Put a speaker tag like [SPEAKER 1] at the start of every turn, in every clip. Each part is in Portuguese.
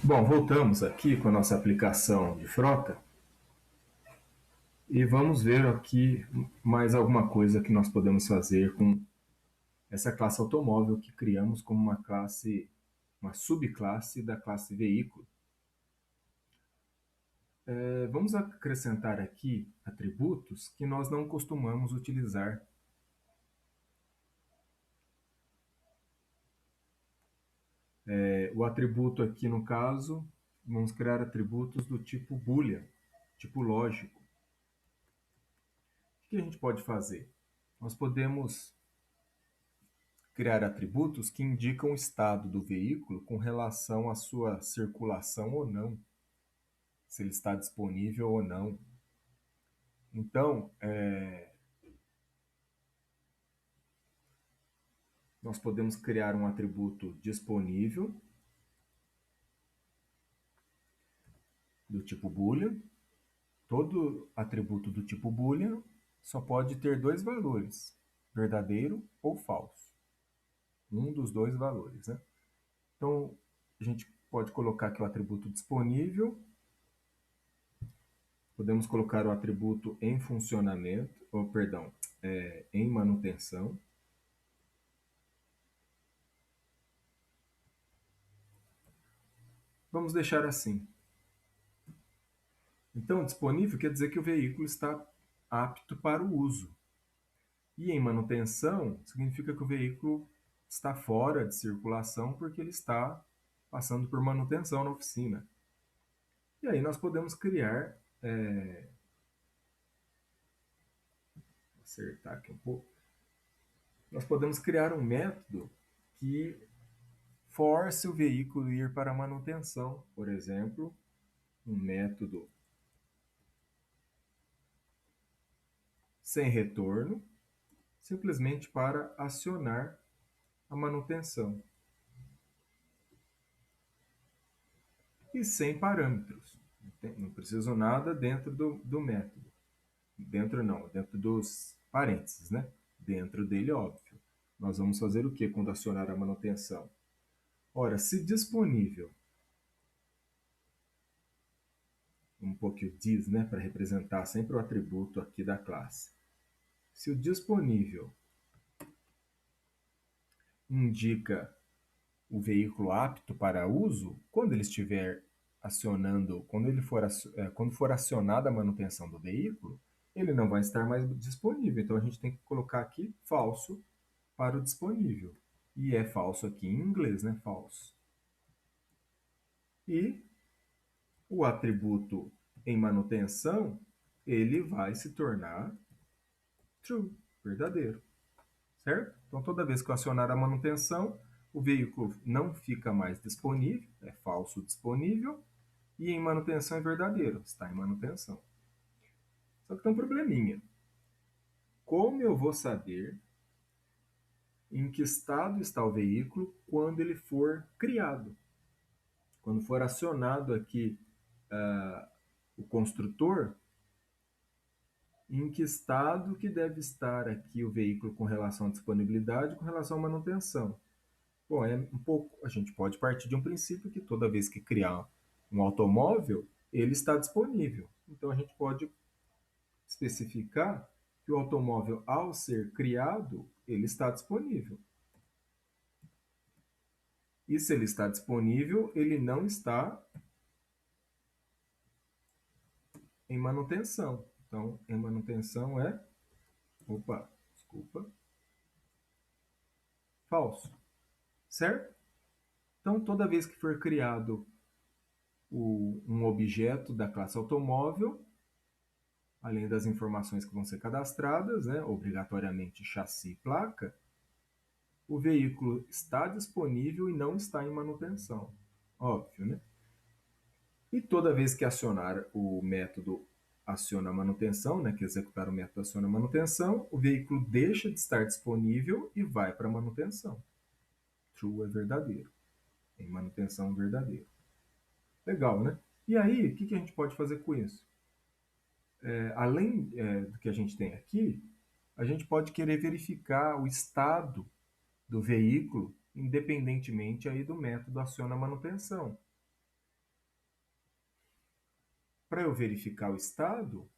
[SPEAKER 1] Bom, voltamos aqui com a nossa aplicação de frota e vamos ver aqui mais alguma coisa que nós podemos fazer com essa classe automóvel que criamos como uma classe, uma subclasse da classe veículo. Vamos acrescentar aqui atributos que nós não costumamos utilizar. O atributo aqui, no caso, vamos criar atributos do tipo boolean, tipo lógico. O que a gente pode fazer? Nós podemos criar atributos que indicam o estado do veículo com relação à sua circulação ou não, se ele está disponível ou não. Então, nós podemos criar um atributo disponível do tipo boolean. Todo atributo do tipo boolean só pode ter dois valores, verdadeiro ou falso. Um dos dois valores, né? Então, a gente pode colocar aqui o atributo disponível. Podemos colocar o atributo em funcionamento, ou perdão, em manutenção. Vamos deixar assim. Então, disponível quer dizer que o veículo está apto para o uso. E em manutenção significa que o veículo está fora de circulação porque ele está passando por manutenção na oficina. E aí nós podemos criar, vou acertar aqui um pouco, nós podemos criar um método que force o veículo a ir para a manutenção. Por exemplo, um método sem retorno, simplesmente para acionar a manutenção. E sem parâmetros. Não preciso nada dentro do método. Dentro não, dentro dos parênteses, né? Dentro dele, óbvio. Nós vamos fazer o que quando acionar a manutenção? Ora, se disponível, um pouco diz, né, para representar sempre o atributo aqui da classe. Se o disponível indica o veículo apto para uso, quando ele estiver acionando, quando for acionada a manutenção do veículo, ele não vai estar mais disponível. Então a gente tem que colocar aqui falso para o disponível. E é falso aqui em inglês, né? Falso. E o atributo em manutenção, ele vai se tornar true, verdadeiro, certo? Então toda vez que eu acionar a manutenção, o veículo não fica mais disponível, é falso disponível, e em manutenção é verdadeiro, está em manutenção. Só que tem um probleminha. Como eu vou saber em que estado está o veículo quando ele for criado? Quando for acionado aqui o construtor, em que estado que deve estar aqui o veículo com relação à disponibilidade, com relação à manutenção? Bom, é um pouco. A gente pode partir de um princípio que toda vez que criar um automóvel, ele está disponível. Então a gente pode especificar que o automóvel, ao ser criado, ele está disponível. E se ele está disponível, ele não está em manutenção. Então, em manutenção é, opa, desculpa, falso, certo? Então, toda vez que for criado um objeto da classe automóvel, além das informações que vão ser cadastradas, né, obrigatoriamente chassi e placa, o veículo está disponível e não está em manutenção. Óbvio, né? E toda vez que acionar o método aciona manutenção, né, que executar o método aciona manutenção, o veículo deixa de estar disponível e vai para manutenção. True é verdadeiro. Em manutenção verdadeiro. Legal, né? E aí, o que a gente pode fazer com isso? Além do que a gente tem aqui, a gente pode querer verificar o estado do veículo, independentemente aí do método aciona manutenção. para eu verificar o estado,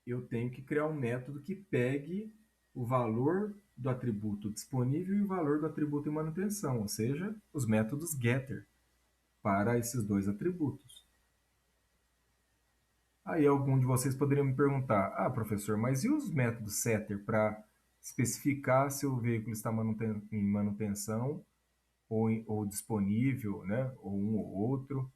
[SPEAKER 1] eu tenho que criar um método que pegue o valor do atributo disponível e o valor do atributo em manutenção, ou seja, os métodos getter para esses dois atributos. Aí algum de vocês poderiam me perguntar, professor, mas e os métodos setter para especificar se o veículo está em manutenção ou disponível, né? Ou um ou outro?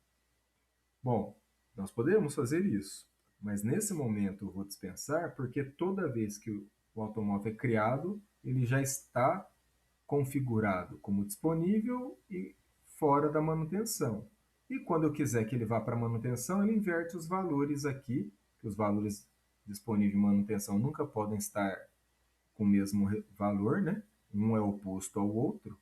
[SPEAKER 1] Bom, nós podemos fazer isso, mas nesse momento eu vou dispensar porque toda vez que o automóvel é criado, ele já está configurado como disponível e fora da manutenção. E quando eu quiser que ele vá para manutenção, ele inverte os valores aqui, que os valores disponível e manutenção nunca podem estar com o mesmo valor, né? Um é oposto ao outro.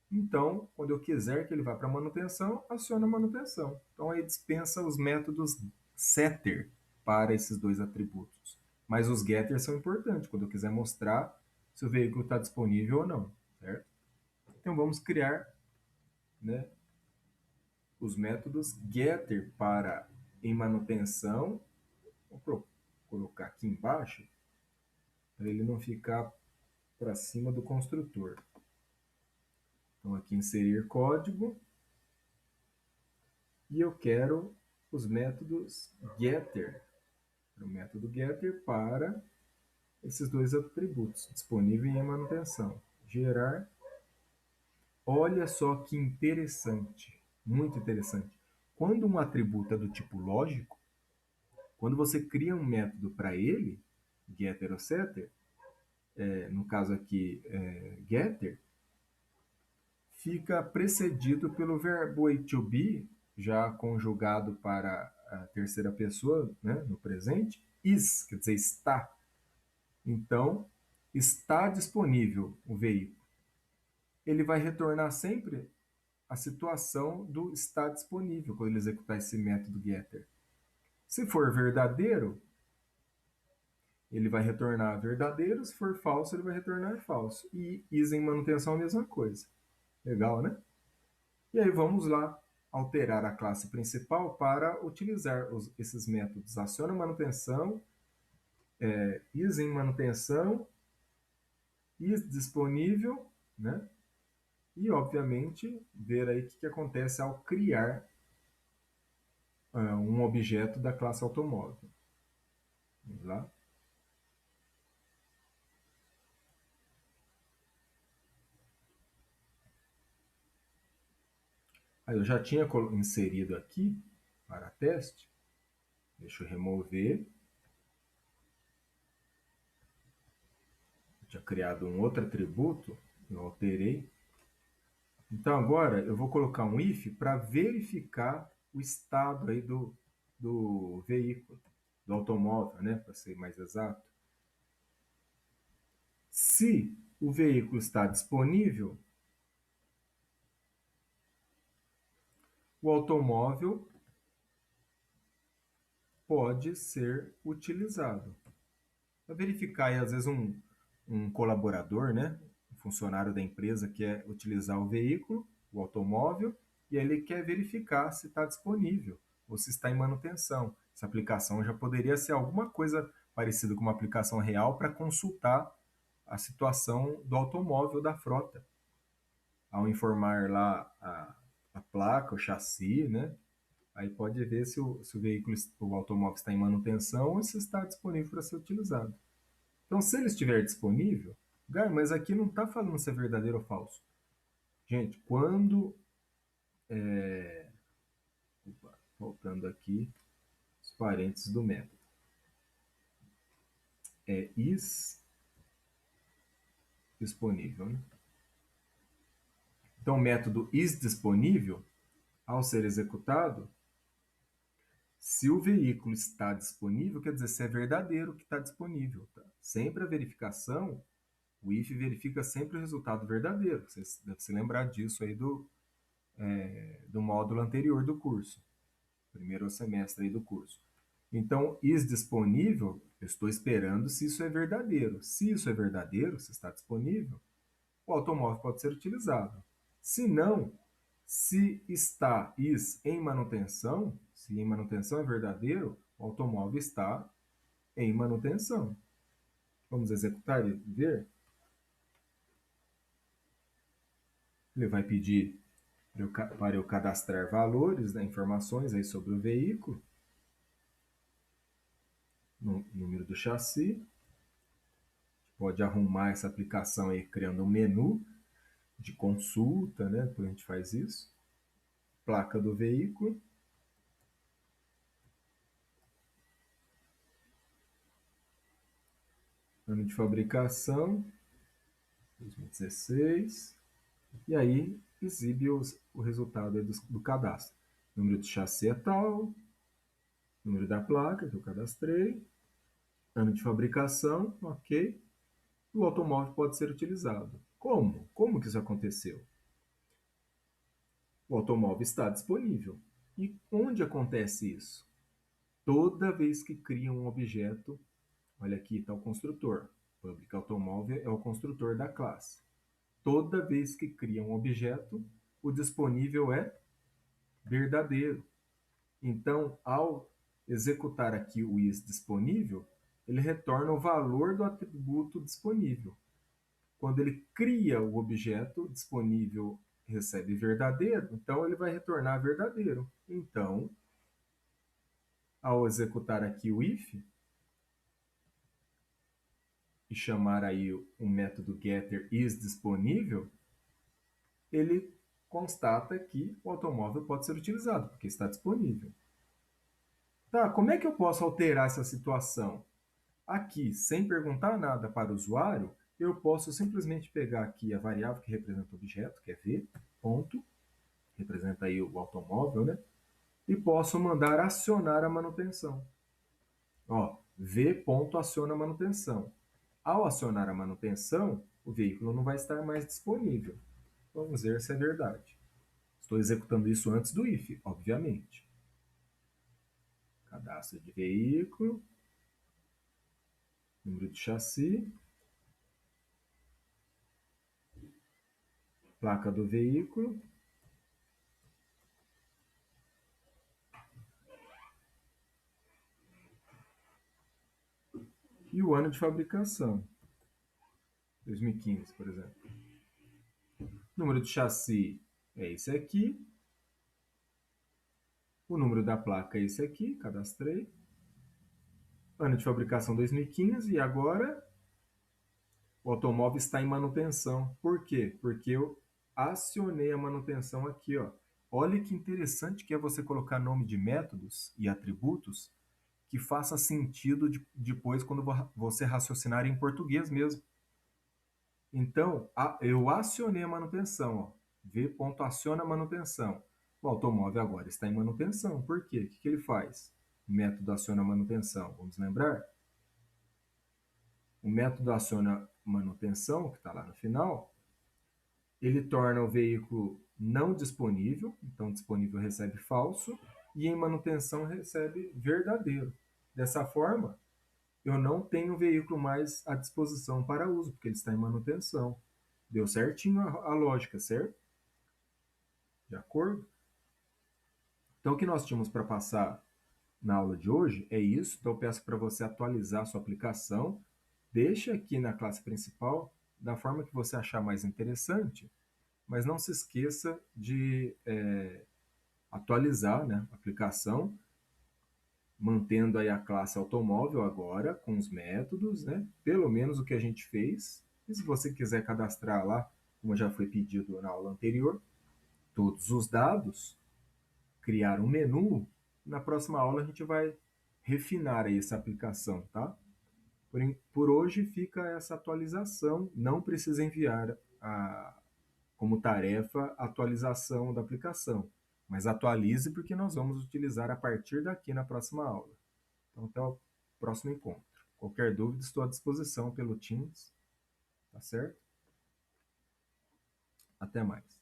[SPEAKER 1] Então, quando eu quiser que ele vá para manutenção, aciona a manutenção. Então, aí dispensa os métodos setter para esses dois atributos. Mas os getters são importantes quando eu quiser mostrar se o veículo está disponível ou não, certo? Então, vamos criar, né, os métodos getter para em manutenção. Vou colocar aqui embaixo para ele não ficar para cima do construtor. Então, aqui inserir código. E eu quero os métodos getter. O método getter para esses dois atributos, disponível e em manutenção. Gerar. Olha só que interessante, muito interessante. Quando um atributo é do tipo lógico, quando você cria um método para ele, getter ou setter, no caso aqui getter, fica precedido pelo verbo to be, já conjugado para a terceira pessoa, né, no presente, is, quer dizer, está. Então, está disponível o veículo. Ele vai retornar sempre a situação do está disponível quando ele executar esse método getter. Se for verdadeiro, ele vai retornar verdadeiro, se for falso, ele vai retornar falso. E is em manutenção é a mesma coisa. Legal, né? E aí vamos lá alterar a classe principal para utilizar esses métodos aciona manutenção, is em manutenção, is disponível, né? E obviamente ver aí o que acontece ao criar um objeto da classe automóvel. Vamos lá. Aí eu já tinha inserido aqui para teste. Deixa eu remover. Eu tinha criado um outro atributo, eu alterei. Então agora eu vou colocar um if para verificar o estado aí do veículo, do automóvel, né, para ser mais exato. Se o veículo está disponível, o automóvel pode ser utilizado. Para verificar aí, às vezes, um colaborador, né, um funcionário da empresa que quer utilizar o veículo, o automóvel, e ele quer verificar se está disponível ou se está em manutenção. Essa aplicação já poderia ser alguma coisa parecida com uma aplicação real para consultar a situação do automóvel da frota. Ao informar lá a placa, o chassi, né? Aí pode ver se o veículo, o automóvel está em manutenção ou se está disponível para ser utilizado. Então, se ele estiver disponível, mas aqui não está falando se é verdadeiro ou falso. Gente, quando. Voltando aqui, os parênteses do método. Is disponível. Né? Então, o método is disponível, ao ser executado, se o veículo está disponível, quer dizer se é verdadeiro que está disponível. Tá? Sempre a verificação, o if verifica sempre o resultado verdadeiro. Vocês devem se lembrar disso aí do módulo anterior do curso. Primeiro semestre aí do curso. Então, is disponível, eu estou esperando se isso é verdadeiro. Se isso é verdadeiro, se está disponível, o automóvel pode ser utilizado. Se não, se está is em manutenção, Se em manutenção é verdadeiro, o automóvel está em manutenção. Vamos executar e ver? Ele vai pedir para eu cadastrar valores, né, informações aí sobre o veículo, número do chassi. Pode arrumar essa aplicação aí criando um menu de consulta, né? Depois a gente faz isso. Placa do veículo. Ano de fabricação, 2016. E aí exibe o resultado aí do cadastro. Número de chassi é tal, número da placa que eu cadastrei, ano de fabricação, ok. O automóvel pode ser utilizado. Como? Como que isso aconteceu? O automóvel está disponível. E onde acontece isso? Toda vez que cria um objeto, olha aqui está o construtor. Public Automóvel é o construtor da classe. Toda vez que cria um objeto, o disponível é verdadeiro. Então, ao executar aqui o is disponível, ele retorna o valor do atributo disponível. Quando ele cria o objeto disponível recebe verdadeiro, então ele vai retornar verdadeiro. Então, ao executar aqui o if e chamar aí o método getter is disponível, ele constata que o automóvel pode ser utilizado, porque está disponível. Tá, como é que eu posso alterar essa situação? Aqui, sem perguntar nada para o usuário, eu posso simplesmente pegar aqui a variável que representa o objeto, que é v, ponto, representa aí o automóvel, né? E posso mandar acionar a manutenção. Ó, v ponto aciona a manutenção. Ao acionar a manutenção, o veículo não vai estar mais disponível. Vamos ver se é verdade. Estou executando isso antes do if, obviamente. Cadastro de veículo, número de chassi, placa do veículo, e o ano de fabricação, 2015, por exemplo. Número de chassi é esse aqui. O número da placa é esse aqui, cadastrei. Ano de fabricação 2015 e agora o automóvel está em manutenção. Por quê? Porque eu acionei a manutenção aqui, ó. Olha que interessante que é você colocar nome de métodos e atributos que faça sentido depois quando você raciocinar em português mesmo. Então, eu acionei a manutenção, ó. V.aciona a manutenção. O automóvel agora está em manutenção. Por quê? O que ele faz? O método aciona a manutenção. Vamos lembrar? O método aciona manutenção, que está lá no final, ele torna o veículo não disponível, então disponível recebe falso, e em manutenção recebe verdadeiro. Dessa forma, eu não tenho o veículo mais à disposição para uso, porque ele está em manutenção. Deu certinho a lógica, certo? De acordo? Então, o que nós tínhamos para passar na aula de hoje é isso. Então, eu peço para você atualizar a sua aplicação. Deixe aqui na classe principal da forma que você achar mais interessante, mas não se esqueça de atualizar, né, a aplicação, mantendo aí a classe automóvel agora com os métodos, né, pelo menos o que a gente fez. E se você quiser cadastrar lá, como já foi pedido na aula anterior, todos os dados, criar um menu, na próxima aula a gente vai refinar aí essa aplicação, tá? Por hoje fica essa atualização, não precisa enviar como tarefa a atualização da aplicação, mas atualize porque nós vamos utilizar a partir daqui na próxima aula. Então, até o próximo encontro. Qualquer dúvida, estou à disposição pelo Teams, tá certo? Até mais.